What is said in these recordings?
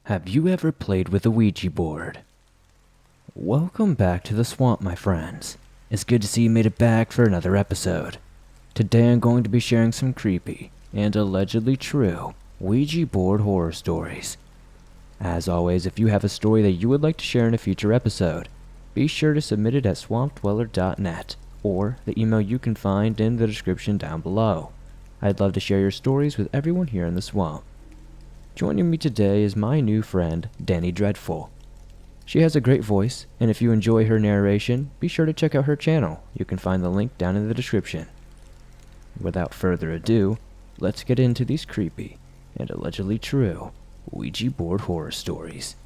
Have you ever played with a Ouija board? Welcome back to the swamp, my friends. It's good to see you made it back for another episode. Today I'm going to be sharing some creepy and allegedly true Ouija board horror stories. As always, if you have a story that you would like to share in a future episode, be sure to submit it at swampdweller.net or the email you can find in the description down below. I'd love to share your stories with everyone here in the swamp. Joining me today is my new friend, Danny Dreadful. She has a great voice, and if you enjoy her narration, be sure to check out her channel. You can find the link down in the description. Without further ado, let's get into these creepy and allegedly true Ouija board horror stories.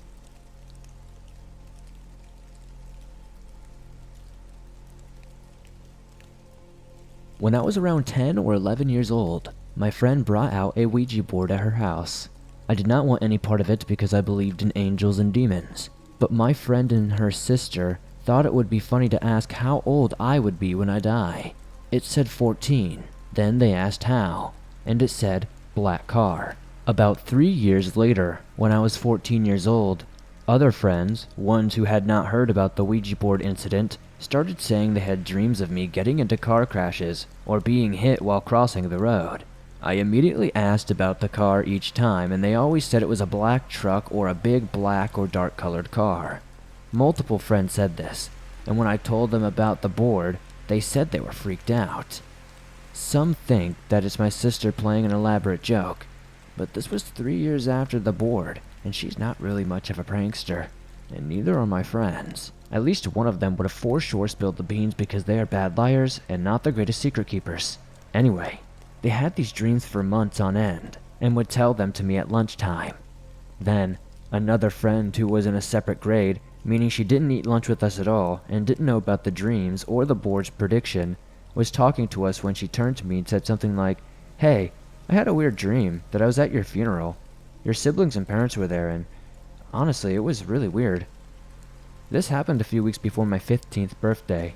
When I was around 10 or 11 years old, my friend brought out a Ouija board at her house. I did not want any part of it because I believed in angels and demons, but my friend and her sister thought it would be funny to ask how old I would be when I die. It said 14, then they asked how, and it said black car. About 3 years later, when I was 14 years old, other friends, ones who had not heard about the Ouija board incident, started saying they had dreams of me getting into car crashes or being hit while crossing the road. I immediately asked about the car each time, and they always said it was a black truck or a big black or dark colored car. Multiple friends said this, and when I told them about the board, they said they were freaked out. Some think that it's my sister playing an elaborate joke, but this was 3 years after the board, and she's not really much of a prankster, and neither are my friends. At least one of them would have for sure spilled the beans because they are bad liars and not the greatest secret keepers. Anyway, they had these dreams for months on end, and would tell them to me at lunchtime. Then, another friend who was in a separate grade, meaning she didn't eat lunch with us at all, and didn't know about the dreams or the board's prediction, was talking to us when she turned to me and said something like, "Hey, I had a weird dream that I was at your funeral. Your siblings and parents were there, and honestly, it was really weird." This happened a few weeks before my 15th birthday.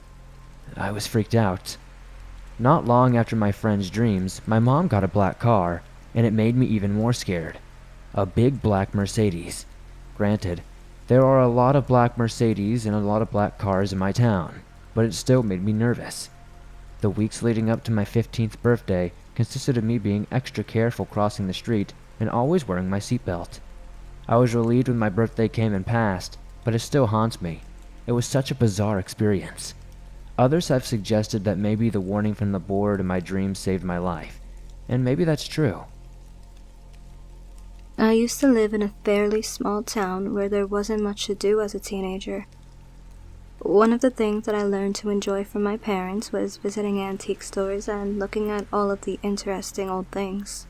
I was freaked out. Not long after my friend's dreams, my mom got a black car, and it made me even more scared. A big black Mercedes. Granted, there are a lot of black Mercedes and a lot of black cars in my town, but it still made me nervous. The weeks leading up to my 15th birthday consisted of me being extra careful crossing the street and always wearing my seatbelt. I was relieved when my birthday came and passed, but it still haunts me. It was such a bizarre experience. Others have suggested that maybe the warning from the board in my dreams saved my life, and maybe that's true. I used to live in a fairly small town where there wasn't much to do as a teenager. One of the things that I learned to enjoy from my parents was visiting antique stores and looking at all of the interesting old things.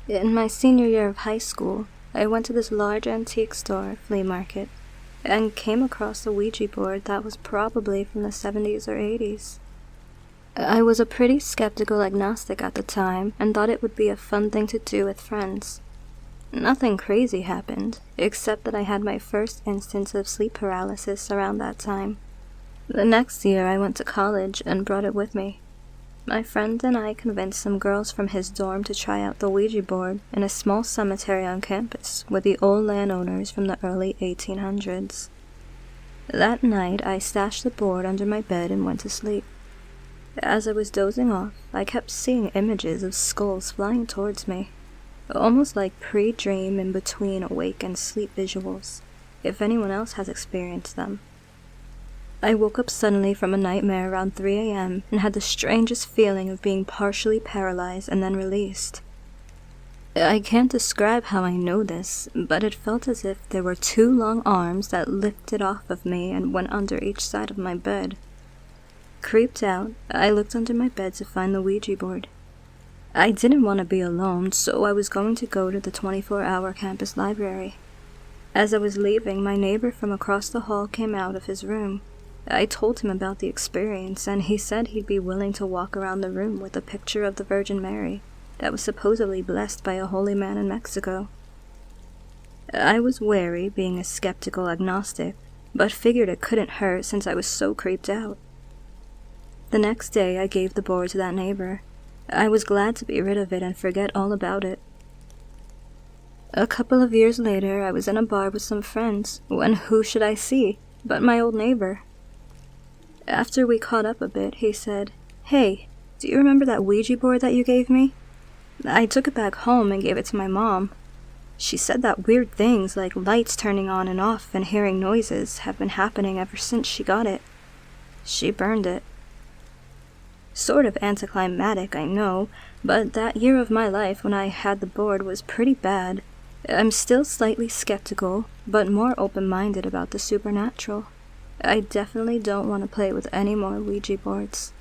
In my senior year of high school, I went to this large antique store flea market and came across a Ouija board that was probably from the 70s or 80s. I was a pretty skeptical agnostic at the time and thought it would be a fun thing to do with friends. Nothing crazy happened, except that I had my first instance of sleep paralysis around that time. The next year I went to college and brought it with me. My friend and I convinced some girls from his dorm to try out the Ouija board in a small cemetery on campus with the old landowners from the early 1800s. That night I stashed the board under my bed and went to sleep. As I was dozing off, I kept seeing images of skulls flying towards me, almost like pre-dream in between awake and sleep visuals, if anyone else has experienced them. I woke up suddenly from a nightmare around 3 a.m. and had the strangest feeling of being partially paralyzed and then released. I can't describe how I know this, but it felt as if there were 2 long arms that lifted off of me and went under each side of my bed. Creeped out, I looked under my bed to find the Ouija board. I didn't want to be alone, so I was going to go to the 24-hour campus library. As I was leaving, my neighbor from across the hall came out of his room. I told him about the experience, and he said he'd be willing to walk around the room with a picture of the Virgin Mary that was supposedly blessed by a holy man in Mexico. I was wary, being a skeptical agnostic, but figured it couldn't hurt since I was so creeped out. The next day I gave the board to that neighbor. I was glad to be rid of it and forget all about it. A couple of years later, I was in a bar with some friends, when who should I see but my old neighbor. After we caught up a bit, he said, "Hey, do you remember that Ouija board that you gave me? I took it back home and gave it to my mom. She said that weird things like lights turning on and off and hearing noises have been happening ever since she got it. She burned it." Sort of anticlimactic, I know, but that year of my life when I had the board was pretty bad. I'm still slightly skeptical, but more open-minded about the supernatural. I definitely don't want to play with any more Ouija boards.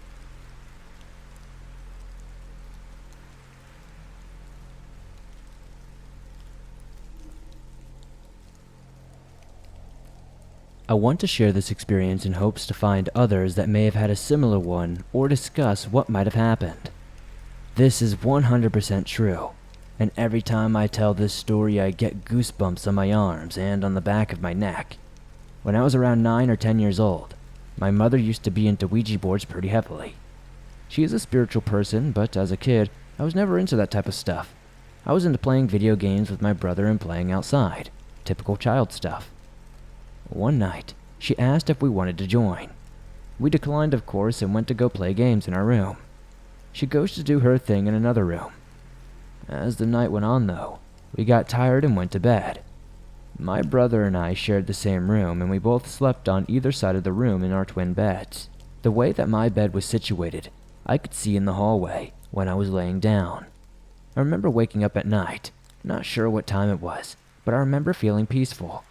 I want to share this experience in hopes to find others that may have had a similar one or discuss what might have happened. This is 100% true, and every time I tell this story I get goosebumps on my arms and on the back of my neck. When I was around 9 or 10 years old, my mother used to be into Ouija boards pretty heavily. She is a spiritual person, but as a kid, I was never into that type of stuff. I was into playing video games with my brother and playing outside. Typical child stuff. One night, she asked if we wanted to join. We declined, of course, and went to go play games in our room. She goes to do her thing in another room. As the night went on, though, we got tired and went to bed. My brother and I shared the same room, and we both slept on either side of the room in our twin beds. The way that my bed was situated, I could see in the hallway when I was laying down. I remember waking up at night, not sure what time it was, but I remember feeling peaceful.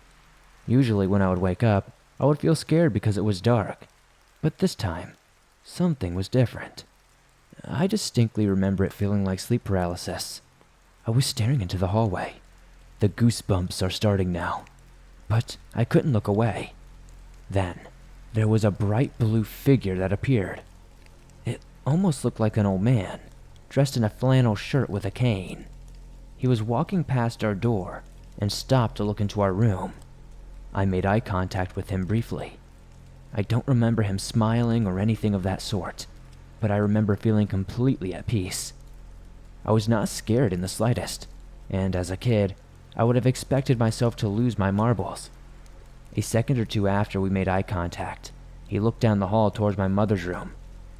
Usually when I would wake up, I would feel scared because it was dark. But this time, something was different. I distinctly remember it feeling like sleep paralysis. I was staring into the hallway. The goosebumps are starting now, but I couldn't look away. Then, there was a bright blue figure that appeared. It almost looked like an old man, dressed in a flannel shirt with a cane. He was walking past our door and stopped to look into our room. I made eye contact with him briefly. I don't remember him smiling or anything of that sort, but I remember feeling completely at peace. I was not scared in the slightest, and as a kid, I would have expected myself to lose my marbles. A second or two after we made eye contact, he looked down the hall towards my mother's room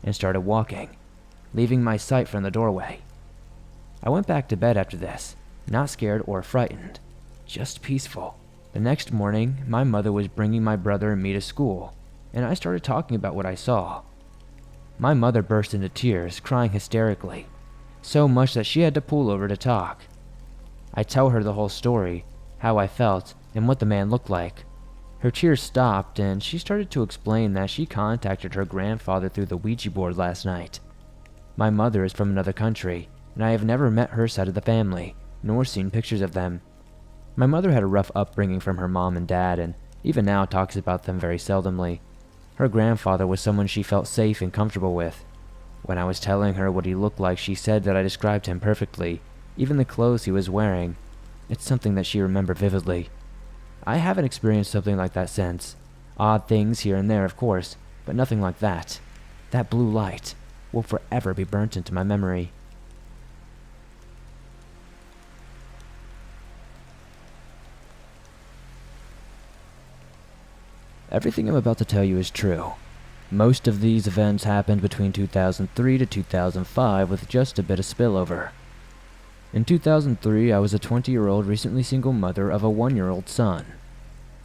and started walking, leaving my sight from the doorway. I went back to bed after this, not scared or frightened, just peaceful. The next morning, my mother was bringing my brother and me to school, and I started talking about what I saw. My mother burst into tears, crying hysterically, so much that she had to pull over to talk. I tell her the whole story, how I felt, and what the man looked like. Her tears stopped, and she started to explain that she contacted her grandfather through the Ouija board last night. My mother is from another country, and I have never met her side of the family, nor seen pictures of them. My mother had a rough upbringing from her mom and dad, and even now talks about them very seldomly. Her grandfather was someone she felt safe and comfortable with. When I was telling her what he looked like, she said that I described him perfectly, even the clothes he was wearing. It's something that she remembered vividly. I haven't experienced something like that since. Odd things here and there, of course, but nothing like that. That blue light will forever be burnt into my memory. Everything I'm about to tell you is true. Most of these events happened between 2003 to 2005 with just a bit of spillover. In 2003, I was a 20-year-old recently single mother of a 1-year-old son.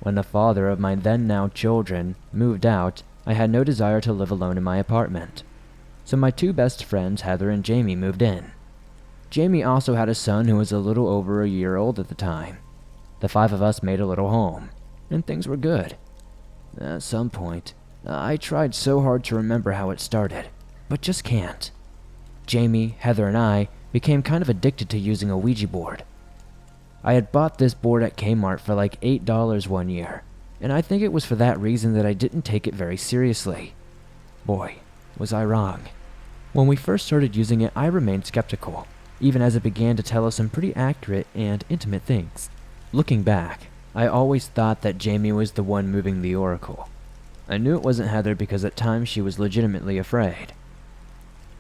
When the father of my then-now children moved out, I had no desire to live alone in my apartment. So my two best friends, Heather and Jamie, moved in. Jamie also had a son who was a little over a year old at the time. The 5 of us made a little home, and things were good. At some point, I tried so hard to remember how it started, but just can't. Jamie, Heather, and I became kind of addicted to using a Ouija board. I had bought this board at Kmart for like $8 one year, and I think it was for that reason that I didn't take it very seriously. Boy, was I wrong. When we first started using it, I remained skeptical, even as it began to tell us some pretty accurate and intimate things. Looking back, I always thought that Jamie was the one moving the oracle. I knew it wasn't Heather because at times she was legitimately afraid.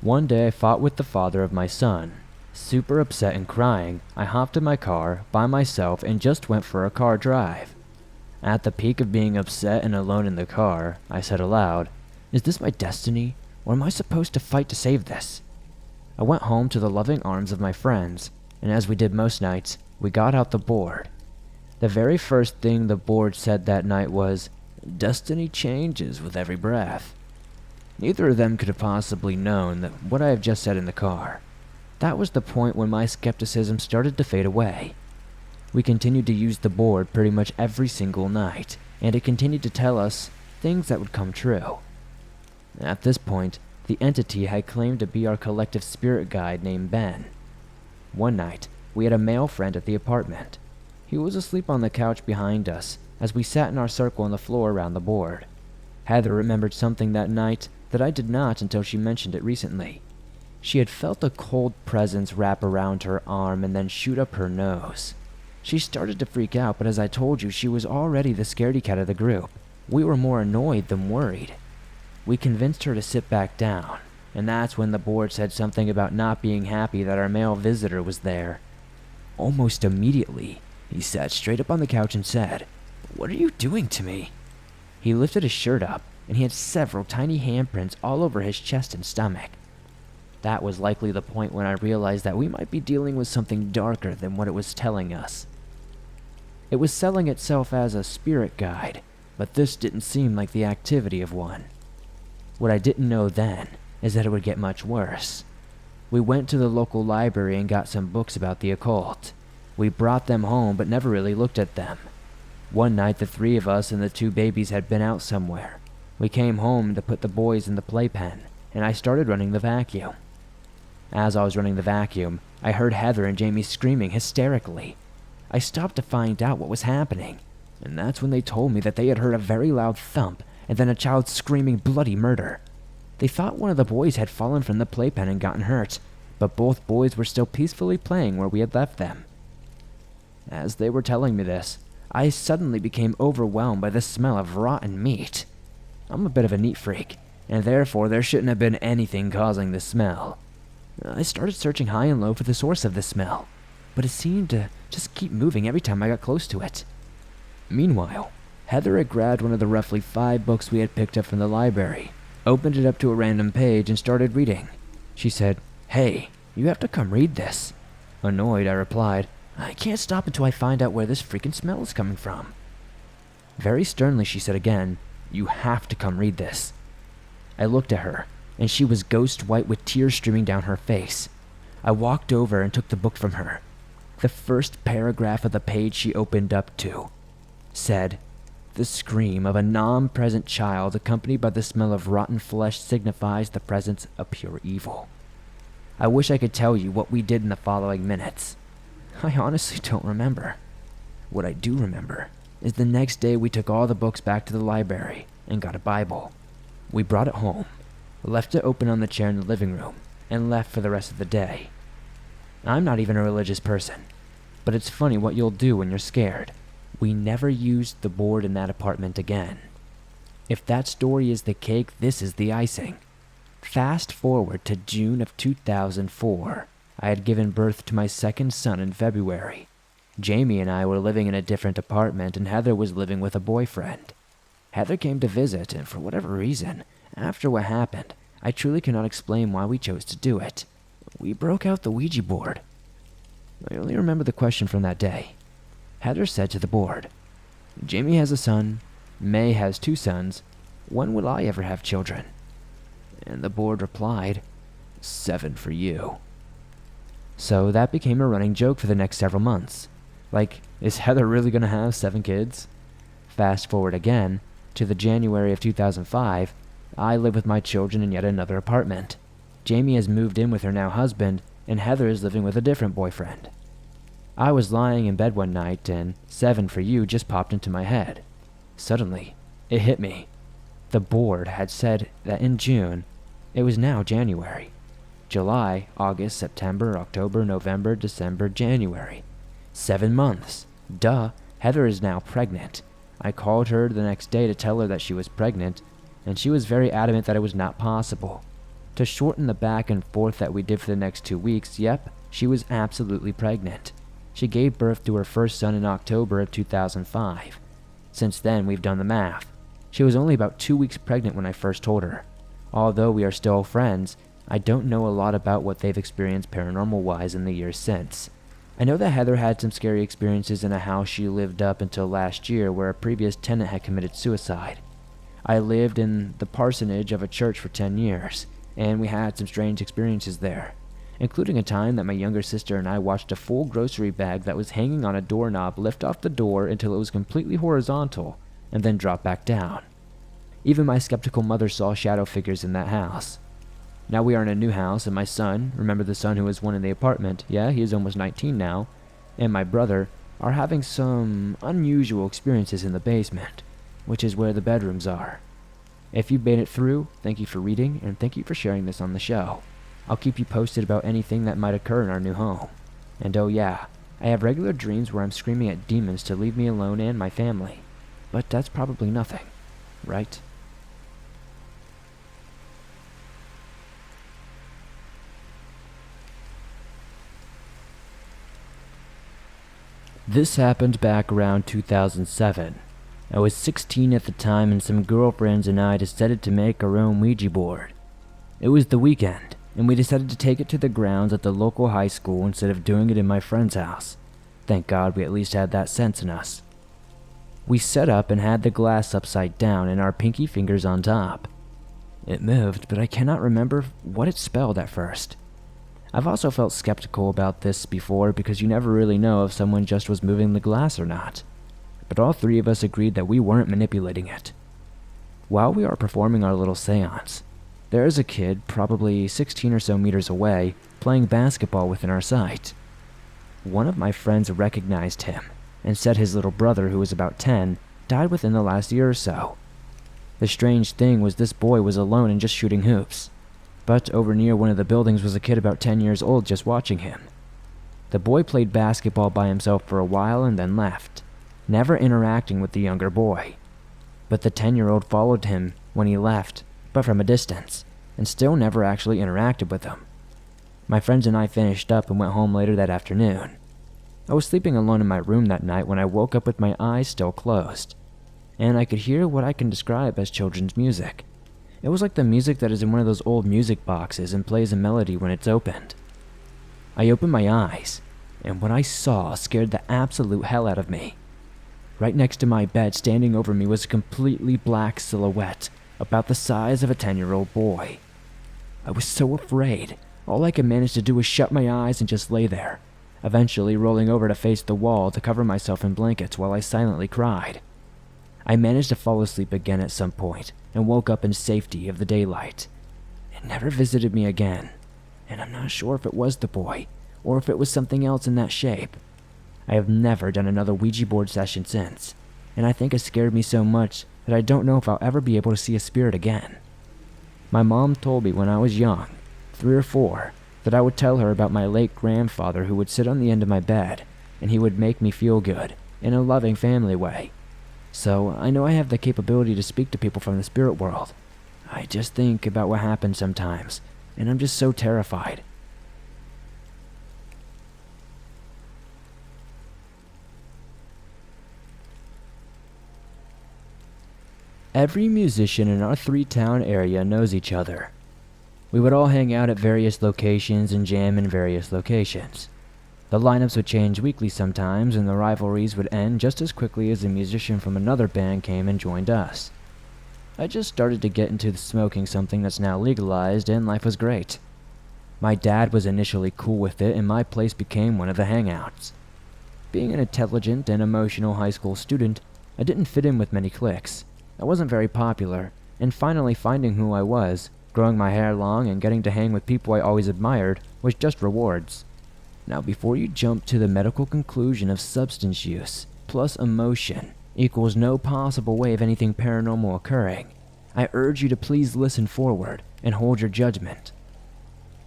One day I fought with the father of my son, Super upset and crying, I hopped in my car by myself and just went for a car drive. At the peak of being upset and alone in the car, I said aloud, "Is this my destiny, or am I supposed to fight to save this?" I went home to the loving arms of my friends, and as we did most nights, we got out the board. The very first thing the board said that night was, "Destiny changes with every breath." Neither of them could have possibly known that what I have just said in the car. That was the point when my skepticism started to fade away. We continued to use the board pretty much every single night, and it continued to tell us things that would come true. At this point, the entity had claimed to be our collective spirit guide named Ben. One night, we had a male friend at the apartment. He was asleep on the couch behind us as we sat in our circle on the floor around the board. Heather remembered something that night that I did not until she mentioned it recently. She had felt a cold presence wrap around her arm and then shoot up her nose. She started to freak out, but as I told you, she was already the scaredy cat of the group. We were more annoyed than worried. We convinced her to sit back down, and that's when the board said something about not being happy that our male visitor was there. Almost immediately, he sat straight up on the couch and said, "What are you doing to me?" He lifted his shirt up, and he had several tiny handprints all over his chest and stomach. That was likely the point when I realized that we might be dealing with something darker than what it was telling us. It was selling itself as a spirit guide, but this didn't seem like the activity of one. What I didn't know then is that it would get much worse. We went to the local library and got some books about the occult. We brought them home but never really looked at them. One night the three of us and the two babies had been out somewhere. We came home to put the boys in the playpen, and I started running the vacuum. As I was running the vacuum, I heard Heather and Jamie screaming hysterically. I stopped to find out what was happening, and that's when they told me that they had heard a very loud thump and then a child screaming bloody murder. They thought one of the boys had fallen from the playpen and gotten hurt, but both boys were still peacefully playing where we had left them. As they were telling me this, I suddenly became overwhelmed by the smell of rotten meat. I'm a bit of a neat freak, and therefore there shouldn't have been anything causing the smell. I started searching high and low for the source of the smell, but it seemed to just keep moving every time I got close to it. Meanwhile, Heather had grabbed one of the roughly 5 books we had picked up from the library, opened it up to a random page, and started reading. She said, "Hey, you have to come read this." Annoyed, I replied, "I can't stop until I find out where this freaking smell is coming from." Very sternly, she said again, "You have to come read this." I looked at her, and she was ghost white with tears streaming down her face. I walked over and took the book from her. The first paragraph of the page she opened up to said, "The scream of a non-present child accompanied by the smell of rotten flesh signifies the presence of pure evil." I wish I could tell you what we did in the following minutes. I honestly don't remember. What I do remember is the next day we took all the books back to the library and got a Bible. We brought it home, left it open on the chair in the living room, and left for the rest of the day. I'm not even a religious person, but it's funny what you'll do when you're scared. We never used the board in that apartment again. If that story is the cake, this is the icing. Fast forward to June of 2004. I had given birth to my second son in February. Jamie and I were living in a different apartment, and Heather was living with a boyfriend. Heather came to visit, and for whatever reason, after what happened, I truly cannot explain why we chose to do it. We broke out the Ouija board. I only remember the question from that day. Heather said to the board, "Jamie has a son, May has 2 sons. When will I ever have children?" And the board replied, "7 for you." So that became a running joke for the next several months. Like, is Heather really going to have 7 kids? Fast forward again to the January of 2005, I live with my children in yet another apartment. Jamie has moved in with her now husband, and Heather is living with a different boyfriend. I was lying in bed one night, and 7 for you just popped into my head. Suddenly, it hit me. The board had said that in June, it was now January. July, August, September, October, November, December, January. 7 months. Duh, Heather is now pregnant. I called her the next day to tell her that she was pregnant, and she was very adamant that it was not possible. To shorten the back and forth that we did for the next 2 weeks, yep, She was absolutely pregnant. She gave birth to her first son in October of 2005. Since then, we've done the math. She was only about 2 weeks pregnant when I first told her. Although we are still friends, I don't know a lot about what they've experienced paranormal-wise in the years since. I know that Heather had some scary experiences in a house she lived up until last year where a previous tenant had committed suicide. I lived in the parsonage of a church for 10 years, and we had some strange experiences there, including a time that my younger sister and I watched a full grocery bag that was hanging on a doorknob lift off the door until it was completely horizontal and then drop back down. Even my skeptical mother saw shadow figures in that house. Now we are in a new house, and my son, remember the son who was one in the apartment, yeah, he is almost 19 now, and my brother are having some unusual experiences in the basement, which is where the bedrooms are. If you've made it through, thank you for reading, and thank you for sharing this on the show. I'll keep you posted about anything that might occur in our new home. And oh yeah, I have regular dreams where I'm screaming at demons to leave me alone and my family. But that's probably nothing, right? This happened back around 2007. I was 16 at the time, and some girlfriends and I decided to make our own Ouija board. It was the weekend, and we decided to take it to the grounds at the local high school instead of doing it in my friend's house. Thank God we at least had that sense in us. We set up and had the glass upside down and our pinky fingers on top. It moved, but I cannot remember what it spelled at first. I've also felt skeptical about this before because you never really know if someone just was moving the glass or not. But all three of us agreed that we weren't manipulating it. While we are performing our little seance, there is a kid, probably 16 or so meters away, playing basketball within our sight. One of my friends recognized him and said his little brother, who was about 10, died within the last year or so. The strange thing was this boy was alone and just shooting hoops. But over near one of the buildings was a kid about 10 years old just watching him. The boy played basketball by himself for a while and then left, never interacting with the younger boy. But the 10-year-old followed him when he left, but from a distance, and still never actually interacted with him. My friends and I finished up and went home later that afternoon. I was sleeping alone in my room that night when I woke up with my eyes still closed, and I could hear what I can describe as children's music. It was like the music that is in one of those old music boxes and plays a melody when it's opened. I opened my eyes, and what I saw scared the absolute hell out of me. Right next to my bed, standing over me, was a completely black silhouette, about the size of a 10-year-old boy. I was so afraid, all I could manage to do was shut my eyes and just lay there, eventually rolling over to face the wall to cover myself in blankets while I silently cried. I managed to fall asleep again at some point and woke up in safety of the daylight. It never visited me again, and I'm not sure if it was the boy or if it was something else in that shape. I have never done another Ouija board session since, and I think it scared me so much that I don't know if I'll ever be able to see a spirit again. My mom told me when I was young, 3 or 4, that I would tell her about my late grandfather who would sit on the end of my bed, and he would make me feel good, in a loving family way. So I know I have the capability to speak to people from the spirit world. I just think about what happens sometimes, and I'm just so terrified. Every musician in our 3-town area knows each other. We would all hang out at various locations and jam in various locations. The lineups would change weekly sometimes, and the rivalries would end just as quickly as a musician from another band came and joined us. I just started to get into smoking something that's now legalized, and life was great. My dad was initially cool with it, and my place became one of the hangouts. Being an intelligent and emotional high school student, I didn't fit in with many cliques. I wasn't very popular, and finally finding who I was, growing my hair long, and getting to hang with people I always admired was just rewards. Now, before you jump to the medical conclusion of substance use plus emotion equals no possible way of anything paranormal occurring, I urge you to please listen forward and hold your judgment.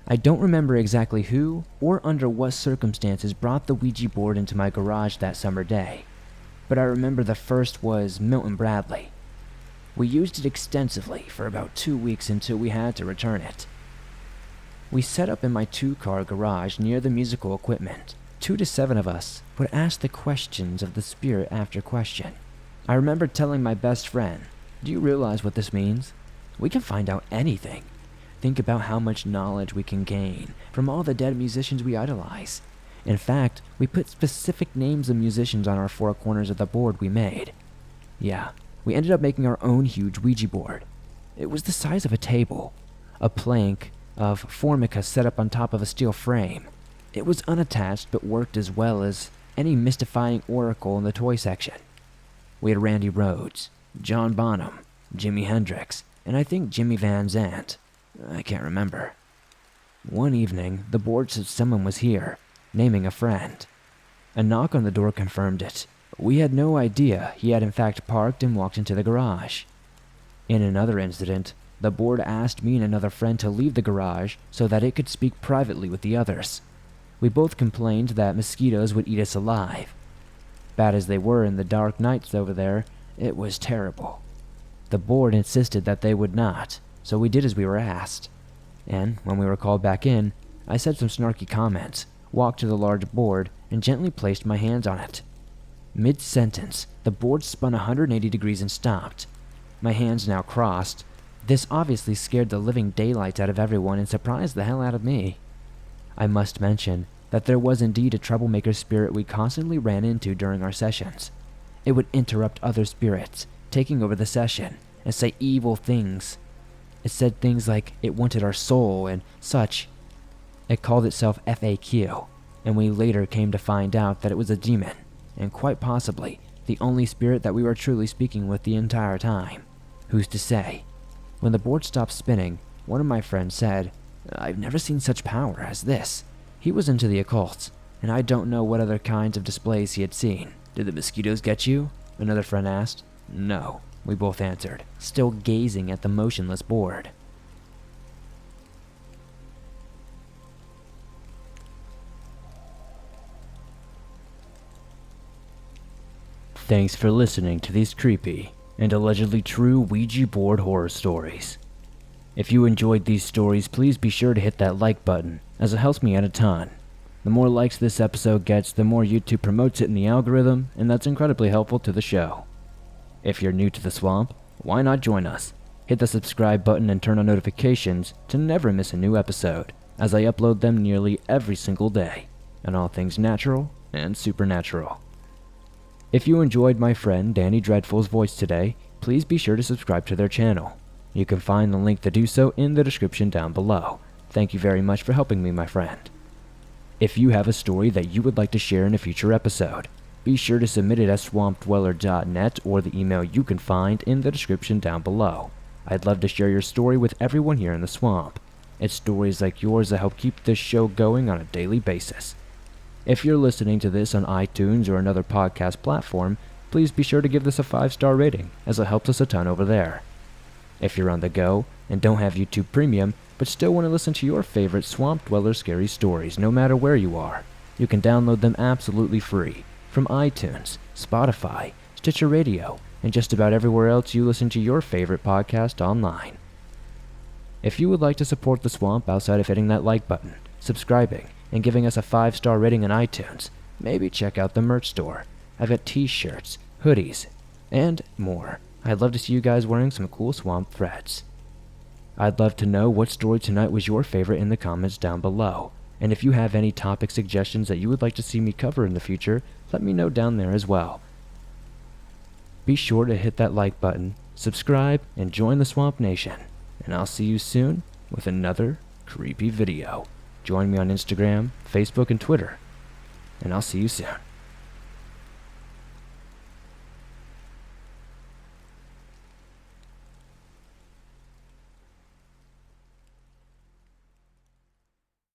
I don't remember exactly who or under what circumstances brought the Ouija board into my garage that summer day, but I remember the first was Milton Bradley. We used it extensively for about 2 weeks until we had to return it. We set up in my 2-car garage near the musical equipment. 2 to 7 of us would ask the questions of the spirit after question. I remember telling my best friend, "Do you realize what this means? We can find out anything. Think about how much knowledge we can gain from all the dead musicians we idolize." In fact, we put specific names of musicians on our 4 corners of the board we made. Yeah, we ended up making our own huge Ouija board. It was the size of a table, a plank of formica set up on top of a steel frame. It was unattached but worked as well as any mystifying oracle in the toy section. We had Randy Rhoads, John Bonham, Jimi Hendrix, and I think Jimmy Van Zandt. I can't remember. One evening, the board said someone was here, naming a friend. A knock on the door confirmed it. We had no idea he had in fact parked and walked into the garage. In another incident, the board asked me and another friend to leave the garage so that it could speak privately with the others. We both complained that mosquitoes would eat us alive. Bad as they were in the dark nights over there, it was terrible. The board insisted that they would not, so we did as we were asked. And when we were called back in, I said some snarky comments, walked to the large board, and gently placed my hands on it. Mid-sentence, the board spun 180 degrees and stopped. My hands now crossed. This obviously scared the living daylights out of everyone and surprised the hell out of me. I must mention that there was indeed a troublemaker spirit we constantly ran into during our sessions. It would interrupt other spirits, taking over the session, and say evil things. It said things like it wanted our soul and such. It called itself FAQ, and we later came to find out that it was a demon, and quite possibly the only spirit that we were truly speaking with the entire time. Who's to say? When the board stopped spinning, one of my friends said, "I've never seen such power as this." He was into the occult, and I don't know what other kinds of displays he had seen. "Did the mosquitoes get you?" another friend asked. "No," we both answered, still gazing at the motionless board. Thanks for listening to these creepy and allegedly true Ouija board horror stories. If you enjoyed these stories, please be sure to hit that like button, as it helps me out a ton. The more likes this episode gets, the more YouTube promotes it in the algorithm, and that's incredibly helpful to the show. If you're new to the swamp, why not join us? Hit the subscribe button and turn on notifications to never miss a new episode, as I upload them nearly every single day, on all things natural and supernatural. If you enjoyed my friend Danny Dreadful's voice today, please be sure to subscribe to their channel. You can find the link to do so in the description down below. Thank you very much for helping me, my friend. If you have a story that you would like to share in a future episode, be sure to submit it at swampdweller.net or the email you can find in the description down below. I'd love to share your story with everyone here in the swamp. It's stories like yours that help keep this show going on a daily basis. If you're listening to this on iTunes or another podcast platform, please be sure to give this a 5-star rating, as it helps us a ton over there. If you're on the go and don't have YouTube Premium, but still want to listen to your favorite Swamp Dweller scary stories no matter where you are, you can download them absolutely free from iTunes, Spotify, Stitcher Radio, and just about everywhere else you listen to your favorite podcast online. If you would like to support the swamp outside of hitting that like button, subscribing, and giving us a 5-star rating on iTunes, maybe check out the merch store. I've got t-shirts, hoodies, and more. I'd love to see you guys wearing some cool swamp threads. I'd love to know what story tonight was your favorite in the comments down below. And if you have any topic suggestions that you would like to see me cover in the future, let me know down there as well. Be sure to hit that like button, subscribe, and join the Swamp Nation. And I'll see you soon with another creepy video. Join me on Instagram, Facebook, and Twitter. And I'll see you soon.